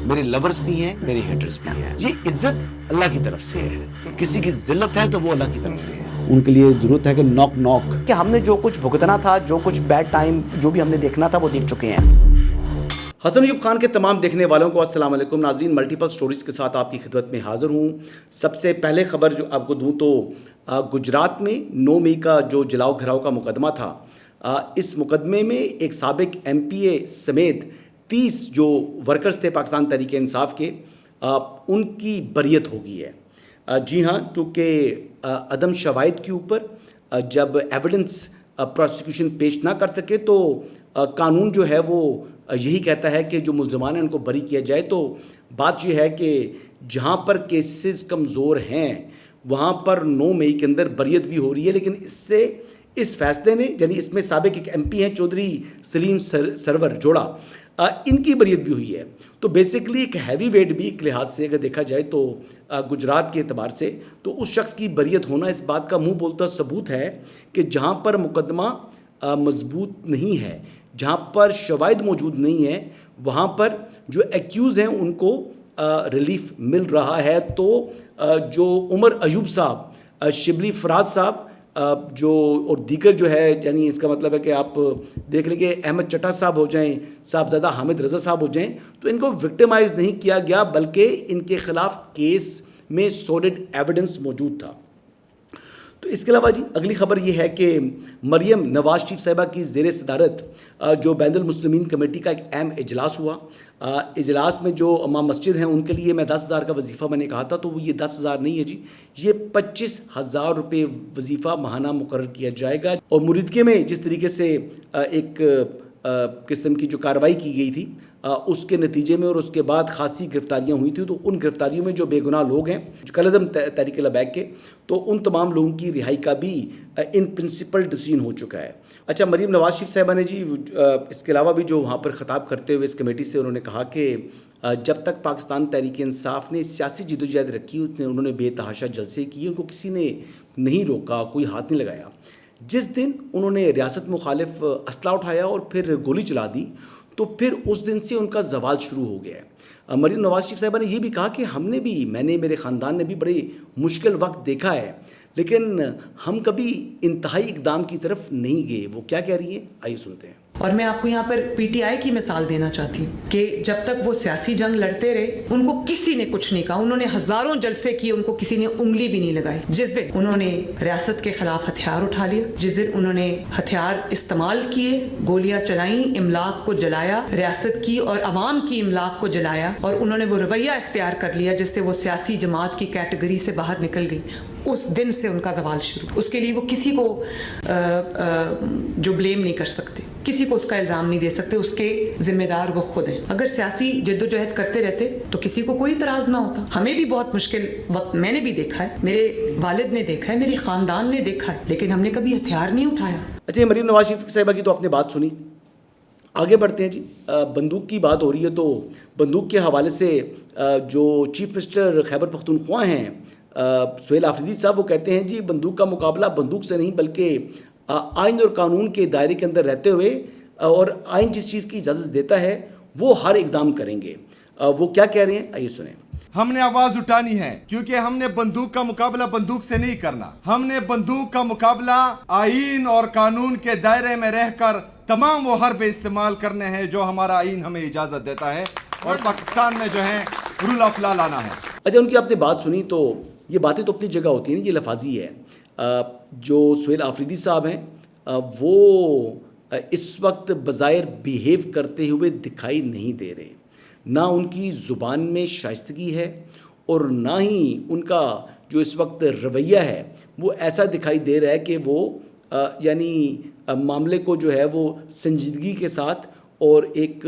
میرے لورز بھی ہیں، میرے ہیٹرز بھی ہیں. یہ عزت اللہ کی طرف سے ہے. کسی کی ذلت ہے تو وہ اللہ کی طرف سے ہے. ان کے لیے ضرورت ہے کہ نوک نوک کہ ہم نے جو کچھ بھگتنا تھا، جو کچھ بیڈ ٹائم جو بھی ہم نے دیکھنا تھا وہ دیکھ چکے ہیں. حسن ایوب خان کے تمام دیکھنے والوں کو السلام علیکم. ناظرین، ملٹیپل سٹوریز کے ساتھ آپ کی خدمت میں حاضر ہوں. سب سے پہلے خبر جو آپ کو دوں تو گجرات میں 9 مئی کا جو جلاؤ گھراؤ کا مقدمہ تھا، اس مقدمے میں ایک سابق ایم پی اے سمیت 30 جو ورکرز تھے پاکستان تحریک انصاف کے، ان کی بریت ہو گئی ہے. جی ہاں، کیونکہ عدم شواہد کے اوپر جب ایویڈنس پروسیکیوشن پیش نہ کر سکے تو قانون جو ہے وہ یہی کہتا ہے کہ جو ملزمان ہیں ان کو بری کیا جائے. تو بات یہ ہے کہ جہاں پر کیسز کمزور ہیں وہاں پر 9 مئی کے اندر بریت بھی ہو رہی ہے. لیکن اس فیصلے نے، یعنی اس میں سابق ایک ایم پی ہیں چودھری سلیم سرور جوڑا، ان کی بریت بھی ہوئی ہے. تو بیسکلی ایک ہیوی ویٹ بھی ایک لحاظ سے اگر دیکھا جائے تو گجرات کے اعتبار سے تو اس شخص کی بریت ہونا اس بات کا منہ بولتا ثبوت ہے کہ جہاں پر مقدمہ مضبوط نہیں ہے، جہاں پر شواہد موجود نہیں ہیں، وہاں پر جو ایکیوز ہیں ان کو ریلیف مل رہا ہے. تو جو عمر ایوب صاحب، شبلی فراز صاحب جو اور دیگر جو ہے، یعنی اس کا مطلب ہے کہ آپ دیکھ لیں کہ احمد چٹا صاحب ہو جائیں، صاحبزادہ حامد رضا صاحب ہو جائیں، تو ان کو وکٹمائز نہیں کیا گیا بلکہ ان کے خلاف کیس میں سولڈ ایویڈنس موجود تھا. تو اس کے علاوہ جی اگلی خبر یہ ہے کہ مریم نواز شریف صاحبہ کی زیر صدارت جو بین المسلمین کمیٹی کا ایک اہم اجلاس ہوا. اجلاس میں جو امام مسجد ہیں ان کے لیے میں 10,000 کا وظیفہ میں نے کہا تھا، تو وہ یہ 10,000 نہیں ہے جی، یہ 25,000 روپے وظیفہ ماہانہ مقرر کیا جائے گا. اور مریدکے میں جس طریقے سے ایک قسم کی جو کارروائی کی گئی تھی اس کے نتیجے میں اور اس کے بعد خاصی گرفتاریاں ہوئی تھیں، تو ان گرفتاریوں میں جو بے گناہ لوگ ہیں جو کالعدم تحریک لبیک کے، تو ان تمام لوگوں کی رہائی کا بھی ان پرنسپل ڈیسیژن ہو چکا ہے. اچھا، مریم نواز شریف صاحبہ نے جی اس کے علاوہ بھی جو وہاں پر خطاب کرتے ہوئے اس کمیٹی سے انہوں نے کہا کہ جب تک پاکستان تحریک انصاف نے سیاسی جدوجہد رکھی انہوں نے بے تحاشا جلسے کیے، ان کو کسی نے نہیں روکا، کوئی ہاتھ نہیں لگایا. جس دن انہوں نے ریاست مخالف اسلحہ اٹھایا اور پھر گولی چلا دی تو پھر اس دن سے ان کا زوال شروع ہو گیا ہے. مریم نواز شریف صاحبہ نے یہ بھی کہا کہ میں نے میرے خاندان نے بھی بڑے مشکل وقت دیکھا ہے، لیکن ہم کبھی انتہائی اقدام کی طرف نہیں گئے. وہ کیا کہہ رہی ہیں، آئیے سنتے ہیں. اور میں آپ کو یہاں پر پی ٹی آئی کی مثال دینا چاہتی ہوں کہ جب تک وہ سیاسی جنگ لڑتے رہے ان کو کسی نے کچھ نہیں کہا. انہوں نے ہزاروں جلسے کیے، ان کو کسی نے انگلی بھی نہیں لگائی. جس دن انہوں نے ریاست کے خلاف ہتھیار اٹھا لیا، جس دن انہوں نے ہتھیار استعمال کیے، گولیاں چلائیں، املاک کو جلایا، ریاست کی اور عوام کی املاک کو جلایا، اور انہوں نے وہ رویہ اختیار کر لیا جس سے وہ سیاسی جماعت کی کیٹیگری سے باہر نکل گئی، اس دن سے ان کا زوال شروع. اس کے لیے وہ کسی کو جو بلیم نہیں کر سکتے، کسی کو اس کا الزام نہیں دے سکتے، اس کے ذمہ دار وہ خود ہیں. اگر سیاسی جدوجہد کرتے رہتے تو کسی کو کوئی اعتراض نہ ہوتا. ہمیں بھی بہت مشکل وقت میں نے بھی دیکھا ہے، میرے والد نے دیکھا ہے، میرے خاندان نے دیکھا ہے، لیکن ہم نے کبھی ہتھیار نہیں اٹھایا. اچھا، مریم نواز شریف صاحبہ کی تو آپ نے بات سنی. آگے بڑھتے ہیں جی. بندوق کی بات ہو رہی ہے تو بندوق کے حوالے سے جو چیف منسٹر خیبر پختونخوا ہیں سہیل آفریدی صاحب، وہ کہتے ہیں جی بندوق کا مقابلہ بندوق سے نہیں بلکہ آئین اور قانون کے دائرے کے اندر رہتے ہوئے، اور آئین جس چیز کی اجازت دیتا ہے وہ ہر اقدام کریں گے. وہ کیا کہہ رہے ہیں، آئیے سنیں. ہم نے آواز اٹھانی ہے کیونکہ ہم نے بندوق کا مقابلہ بندوق سے نہیں کرنا. ہم نے بندوق کا مقابلہ آئین اور قانون کے دائرے میں رہ کر تمام وہ حربے استعمال کرنے ہیں جو ہمارا آئین ہمیں اجازت دیتا ہے، اور پاکستان میں جو ہے رول آف لا لانا ہے. اچھا، ان کی آپ نے بات سنی تو یہ باتیں تو اپنی جگہ ہوتی ہیں، یہ لفاظی ہے. جو سہیل آفریدی صاحب ہیں وہ اس وقت بظاہر بیہیو کرتے ہوئے دکھائی نہیں دے رہے. نہ ان کی زبان میں شائستگی ہے اور نہ ہی ان کا جو اس وقت رویہ ہے وہ ایسا دکھائی دے رہا ہے کہ وہ یعنی معاملے کو جو ہے وہ سنجیدگی کے ساتھ اور ایک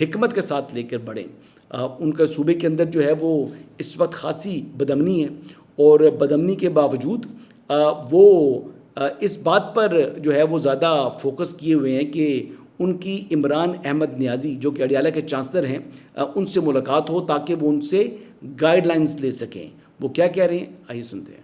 حکمت کے ساتھ لے کر بڑھیں. ان کا صوبے کے اندر جو ہے وہ اس وقت خاصی بدامنی ہے، اور بدامنی کے باوجود وہ اس بات پر جو ہے وہ زیادہ فوکس کیے ہوئے ہیں کہ ان کی عمران احمد نیازی جو کہ اڈیالہ کے چانسلر ہیں ان سے ملاقات ہو تاکہ وہ ان سے گائیڈ لائنز لے سکیں. وہ کیا کہہ رہے ہیں، آئیے سنتے ہیں.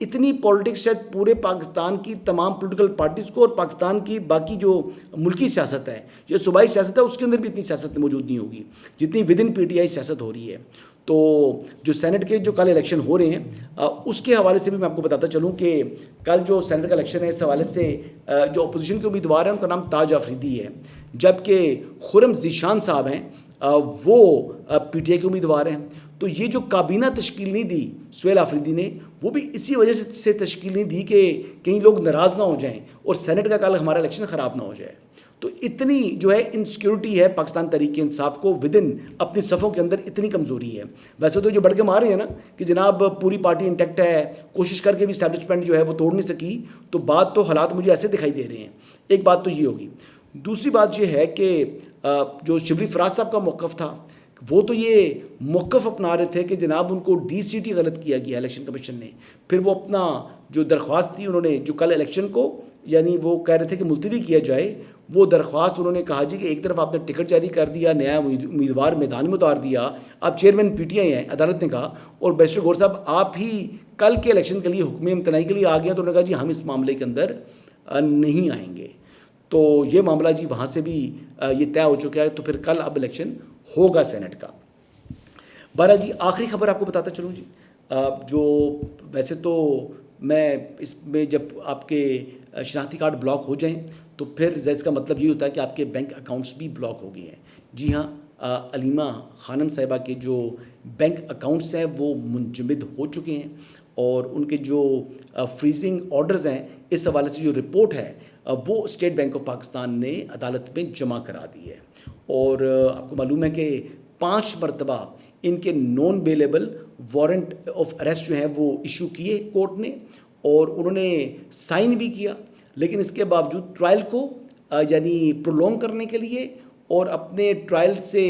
اتنی پولیٹکس شاید پورے پاکستان کی تمام پولیٹیکل پارٹیز کو اور پاکستان کی باقی جو ملکی سیاست ہے جو صوبائی سیاست ہے اس کے اندر بھی اتنی سیاست موجود نہیں ہوگی جتنی with in P T I سیاست ہو رہی ہے. تو جو سینٹ کے جو کل الیکشن ہو رہے ہیں اس کے حوالے سے بھی میں آپ کو بتاتا چلوں کہ کل جو سینٹ کا الیکشن ہے اس حوالے سے جو اپوزیشن کے امیدوار ہیں ان کا نام تاج آفریدی ہے, جبکہ خرم ذیشان صاحب ہیں وہ پی ٹی آئی کے امیدوار ہیں. تو یہ جو کابینہ تشکیل نہیں دی سہیل آفریدی نے وہ بھی اسی وجہ سے تشکیل نہیں دی کہ کئی لوگ ناراض نہ ہو جائیں اور سینٹ کا کل ہمارا الیکشن خراب نہ ہو جائے. تو اتنی جو ہے انسیکیورٹی ہے پاکستان تحریک انصاف کو ود ان اپنی صفوں کے اندر اتنی کمزوری ہے. ویسے تو جو بڑھ کے مار رہے ہیں نا کہ جناب پوری پارٹی انٹیکٹ ہے, کوشش کر کے بھی اسٹیبلشمنٹ جو ہے وہ توڑ نہیں سکی, تو بات تو حالات مجھے ایسے دکھائی دے رہے ہیں. ایک بات تو یہ ہوگی. دوسری بات یہ ہے کہ جو شبلی فراز صاحب کا موقف تھا وہ تو یہ موقف اپنا رہے تھے کہ جناب ان کو ڈی سی ٹی غلط کیا گیا الیکشن کمیشن نے. پھر وہ اپنا جو درخواست تھی انہوں نے جو کل الیکشن کو یعنی وہ کہہ رہے تھے کہ ملتوی کیا جائے, وہ درخواست انہوں نے کہا جی کہ ایک طرف آپ نے ٹکٹ جاری کر دیا, نیا امیدوار میدان میں اتار دیا, آپ چیئرمین پی ٹی آئی ہیں عدالت نے کہا, اور بیرسٹر گور صاحب آپ ہی کل کے الیکشن کے لیے حکم امتناعی کے لیے آ گئے, تو انہوں نے کہا جی ہم اس معاملے کے اندر نہیں آئیں گے. تو یہ معاملہ جی وہاں سے بھی یہ طے ہو چکا ہے. تو پھر کل اب الیکشن ہوگا سینٹ کا. بہرحال جی آخری خبر آپ کو بتاتا چلوں جی, جو ویسے تو میں اس میں جب آپ کے شناختی کارڈ بلاک ہو جائیں تو پھر اس کا مطلب یہ ہوتا ہے کہ آپ کے بینک اکاؤنٹس بھی بلاک ہو گئے ہیں. جی ہاں, علیمہ خانم صاحبہ کے جو بینک اکاؤنٹس ہیں وہ منجمد ہو چکے ہیں, اور ان کے جو فریزنگ آرڈرز ہیں اس حوالے سے جو رپورٹ ہے وہ اسٹیٹ بینک آف پاکستان نے عدالت میں جمع کرا دی ہے. اور آپ کو معلوم ہے کہ 5 مرتبہ ان کے naan bailable warrant of arrest جو ہیں وہ ایشو کیے کورٹ نے, اور انہوں نے سائن بھی کیا, لیکن اس کے باوجود ٹرائل کو یعنی پرولونگ کرنے کے لیے اور اپنے ٹرائل سے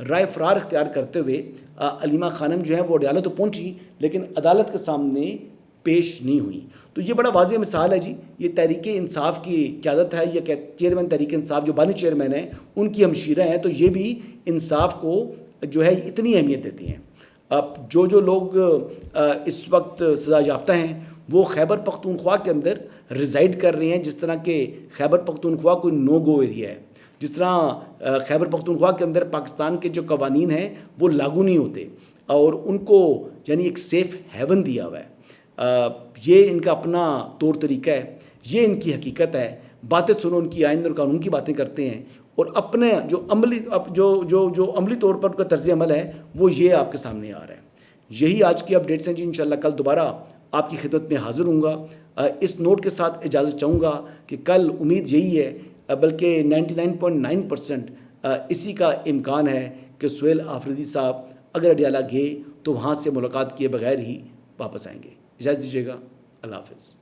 رائے فرار اختیار کرتے ہوئے علیمہ خانم جو ہیں وہ عدالت تو پہنچی لیکن عدالت کے سامنے پیش نہیں ہوئی. تو یہ بڑا واضح مثال ہے جی, یہ تحریک انصاف کی قیادت ہے, یہ چیئرمین تحریک انصاف جو بانی چیئرمین ہیں ان کی ہمشیرہ ہیں, تو یہ بھی انصاف کو جو ہے اتنی اہمیت دیتی ہیں. اب جو لوگ اس وقت سزا یافتہ ہیں وہ خیبر پختونخوا کے اندر ریزائڈ کر رہے ہیں, جس طرح کہ خیبر پختونخوا کوئی نو گو ایریا ہے, جس طرح خیبر پختونخوا کے اندر پاکستان کے جو قوانین ہیں وہ لاگو نہیں ہوتے اور ان کو یعنی ایک سیف ہیون دیا ہوا ہے. یہ ان کا اپنا طور طریقہ ہے, یہ ان کی حقیقت ہے. باتیں سنو, ان کی آئین اور قانون کی باتیں کرتے ہیں, اور اپنے جو عملی جو عملی طور پر ان کا طرز عمل ہے وہ یہ آپ کے سامنے آ رہا ہے. یہی آج کی اپڈیٹس ہیں جی. انشاءاللہ کل دوبارہ آپ کی خدمت میں حاضر ہوں گا. اس نوٹ کے ساتھ اجازت چاہوں گا کہ کل امید یہی ہے, بلکہ 99.9% اسی کا امکان ہے کہ سہیل آفریدی صاحب اگر اڈیالہ گئے تو وہاں سے ملاقات کیے بغیر ہی واپس آئیں گے. اجازت دیجیے گا. اللہ حافظ.